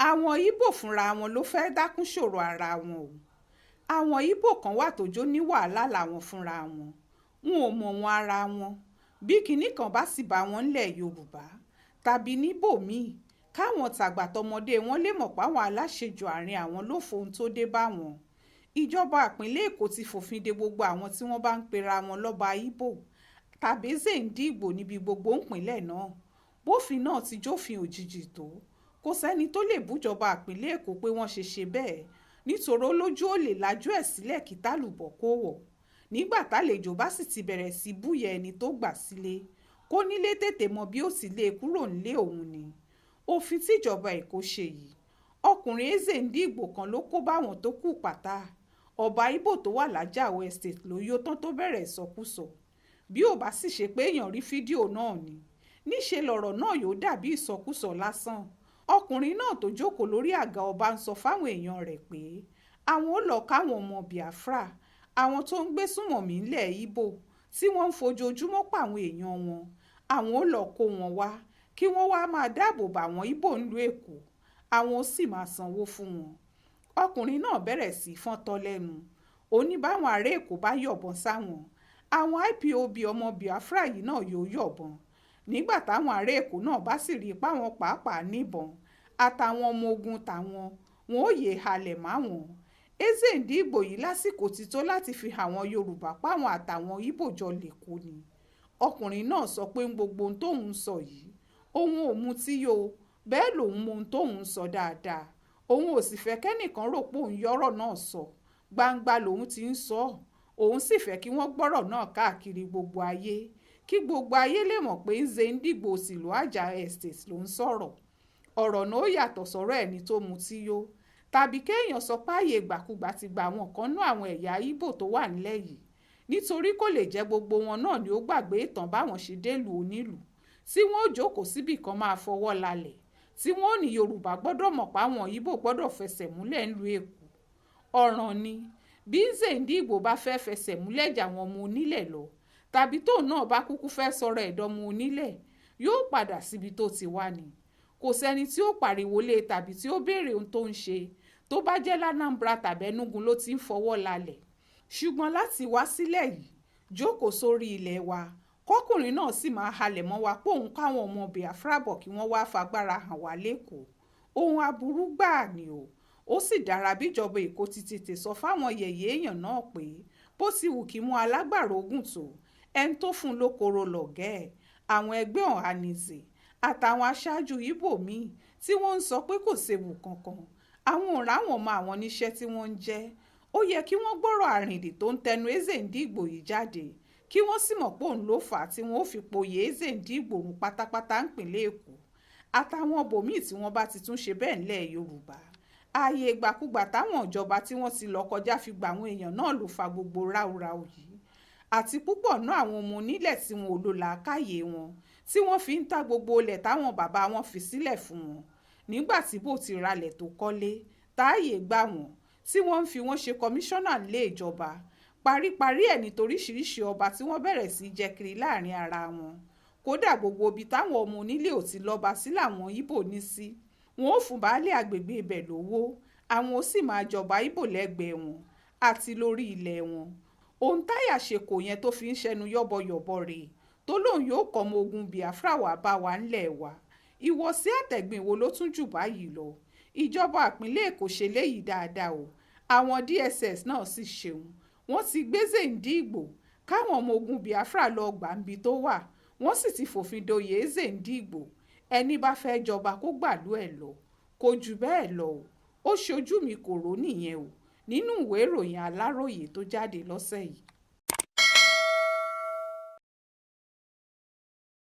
àwọn Ìgbò fúnra wọn ló fẹ́ dákún ṣòro ara wọn o. àwọn Ìgbò kan wà tó jó ní wàhálà làwọn fúnra wọn ò mọ̀ wọn ara wọn. bí kinní kan bá sì bá wọn ńlẹ̀ Yorùbá tàbí níbòmíì káwọn tàgbà tọmọdé wọn lè mọ̀ páwọn aláṣejù àárín àwọn ló fohun tó dé bá wọn. ìjọba ìpínlẹ̀ Èkó ti fòfin de gbogbo àwọn tí wọ́n bá ń pera wọn lọ́ba Ìgbò tàbí Zèǹdígbò níbi gbogbo ìpínlẹ̀ náà. bófin náà ti jófin òjijì tó kò sẹ́ni tó lè bújọba ìpínlẹ̀ Èkó pé wọ́n ṣe bẹ́ẹ̀ nítorí olójú ò lè lajú ẹ̀ sílẹ̀ kí tálùbọ̀ kó wọ̀. nígbà tálejò bá sì ti bẹ̀rẹ̀ sí búyẹ ẹni tó gbà sílé kó nílé tètè mọ bí ó sì lé e kúrò nílé òun ni. òfin tíjọba Èkó ṣe yìí ọkùnrin Zèǹdígbò kan ló kó báwọn tó kù pátá. ọba Ìgbò tó wà lájàwọ̀ estate ló yó tán tó bẹ̀rẹ̀ ìsọkúsọ. bí ò bá sì ṣe pé èèyàn rí fídíò náà ni níṣe lọ̀rọ̀ náà yóò dàbí ìsọkúsọ lásán. ọkùnrin náà tó jókòó lórí àga ọba ń sọ fáwọn èèyàn rẹ̀ pé àwọn ò lọ káwọn ọmọ Biafra àwọn tó ń gbé súnmọ̀mí ńlẹ̀ Ìgbò tí wọ́n ń fojoojúmọ́ pa àwọn èèyàn wọn àwọn ò lọ kó wọn wá kí wọ́n wá máa dáàbò bá àwọn Ìgbò ńlú Èkó àwọn ó sì máa sanwó fún wọn. ọkùnrin náà bẹ̀rẹ̀ sí fọ́ntọ́ lẹ́nu ó ní báwọn ará Èkó bá yọ̀bọ̀n sáwọn àwọn IPOB ọmọ Biafra yìí náà yóò yọ̀bọ̀n. nígbà táwọn ará Èkó náà bá sì rí i páwọn pàápàá níbọn àtàwọn ọmọ ogun tàwọn wọn ò yéé halẹ̀ máwọn. Zèǹdígbò yìí lásìkò ti tó láti fi àwọn Yorùbá páwọn àtàwọn Ìgbò jọ lè kó ni. ọkùnrin náà sọ pé gbogbo ohun tóun sọ yìí òun ò mutí yó bẹ́ẹ̀ lòun mọ ohun tóun sọ dáadáa òun ò sì fẹ́ kẹ́nìkan rò pé òun yọ́rọ̀ náà sọ gbangba lòun ti ń sọ òun sì fẹ́ kí wọ́n gbọ́rọ̀ náà káàkiri gbogbo ayé kí gbogbo ayé lè mọ̀ pé Zèǹdígbò sílùú àjà estate ló ń sọ̀rọ̀. ọ̀rọ̀ náà ó yàtọ̀ sọ̀rọ̀ ẹni tó mutí yó tàbí kéèyàn sọ páàyè ìgbàkúgbà ti gba àwọn kan nú àwọn ẹ̀yà Ìgbò tó wà nílẹ̀ yìí nítorí kò lè jẹ́ gbogbo wọn náà ni ó gbàgbé ìtàn báwọn ṣe délùú onílùú tí wọ́n ó jókòó síbì kan máa fọwọ́ lálẹ̀ tí wọ́n ò ní Yorùbá gbọ́dọ̀ mọ̀ páwọn Ìgbò gbọ́dọ̀ fẹsẹ̀ múlẹ̀ ńlùú Èkó. ọ̀ràn ni bí Zèǹdígbò bá fẹ́ fẹsẹ̀ múlẹ̀ jà wọn ọmọ onílẹ̀ lọ tàbí tóun náà bá kúkú fẹ́ sọ̀rọ̀ ẹ̀dọ́mọ onílẹ̀ yóò padà síbi tó ti wá ni. kò sẹ́ni tí ó pariwo lé tàbí tí ó béèrè ohun tó ń ṣe tó bá jẹ́ l'Anambra tàbí Enugu ló ti ń fọwọ́ lálẹ̀. ṣùgbọ́n láti wá sílẹ̀ yìí jókòó sórí ilẹ̀ wa kọkùnrin náà sì máa halẹ̀ mọ́ wa pé òun káwọn ọmọ Biafra bọ̀ kí wọ́n wá fagbára hàn wá lẹ́kọ̀ọ́ ohun aburú gbáà ni o. ó sì dára bíjọba Èkó ti tètè sọ fáwọn yẹ̀yẹ́ èèyàn náà pé bó ti wù kí mú alágbàro ogun tó ẹni tó fún un lókoro lọ̀gẹ́ ẹ̀ àwọn ẹgbẹ́ Ọ̀hánìzè àtàwọn aṣáájú Ìgbò míì tí wọ́n ń sọ pé kò séwu kankan àwọn ò ráwọn mọ àwọn níṣẹ́ tí wọ́n ń jẹ́. ó yẹ kí wọ́n gbọ́rọ̀ àrìndì tó ń tẹnu Zèǹdígbò yìí jáde kí wọ́n sì mọ̀ pé òun ló fà á tí wọ́n ó fi poyè Zèǹdígbò run pátápátá ńpínlẹ̀ Èkó àtàwọn bòmíì tí wọ́n bá ti tún ṣe bẹ́ẹ̀ ńlẹ̀ Yorùbá. ààyè ìgbàkúgbà táwọn ìjọba tí wọ́n ti lọ kọjá fi gba àwọn èèyàn náà ló fa gbogbo ráúráú yìí àti púpọ̀ náà àwọn ọmọ onílẹ̀ tí wọn ò lò làákàyè wọn tí wọ́n fi ń ta gbogbo ilẹ̀ táwọn bàbá wọn fi sílẹ̀ fún wọn nígbà tí bò ti ralẹ̀ tó kọ́lé táàyè gbà wọ́n tí wọ́n ń fi wọ́n ṣe kọmíṣánná ilé ìjọba paríparí ẹ̀ nítoríṣiríṣi ọba tí wọ́n bẹ̀rẹ̀ sí jẹ kiri láàrin ara wọn. kódà gbogbo ibi táwọn ọmọ onílé ò ti lọ́ba sí làwọn Ìgbò ní sí wọn ò fún baálé àgbègbè ibẹ̀ lówó àwọn ó sì máa jọba Ìgbò lẹ́gbẹ̀ẹ́ wọn àti lórí ilẹ̀ wọn. ohun táyà ṣe kò yẹn tó fi ń ṣẹnu yọ́bọyọ̀bọ rèé tó lóun yóò kọ́ ọmọ ogun Biafra wá bá wa ńlẹ̀ wa. ìwọ̀sí àtẹ̀gbìn wo ló tún jù báyìí lọ. ìjọba ìpínlẹ̀ Èkó ṣe léyìí dáadáa o àwọn DSS náà sì ṣeun wọ́n ti gbé Zèǹdígbò káwọn ọmọ ogun Biafra lọ gbàǹbì tó wà wọ́n sì ti fòfin doyè Zèǹdígbò ẹni bá fẹ́ jọba kó gbàlú ẹ̀ lọ kò jù bẹ́ẹ̀ lọ o. ó ṣojú mi kò rò nìyẹn o nínú ìwé ìròyìn Aláròyé tó jáde lọ́sẹ̀ yìí.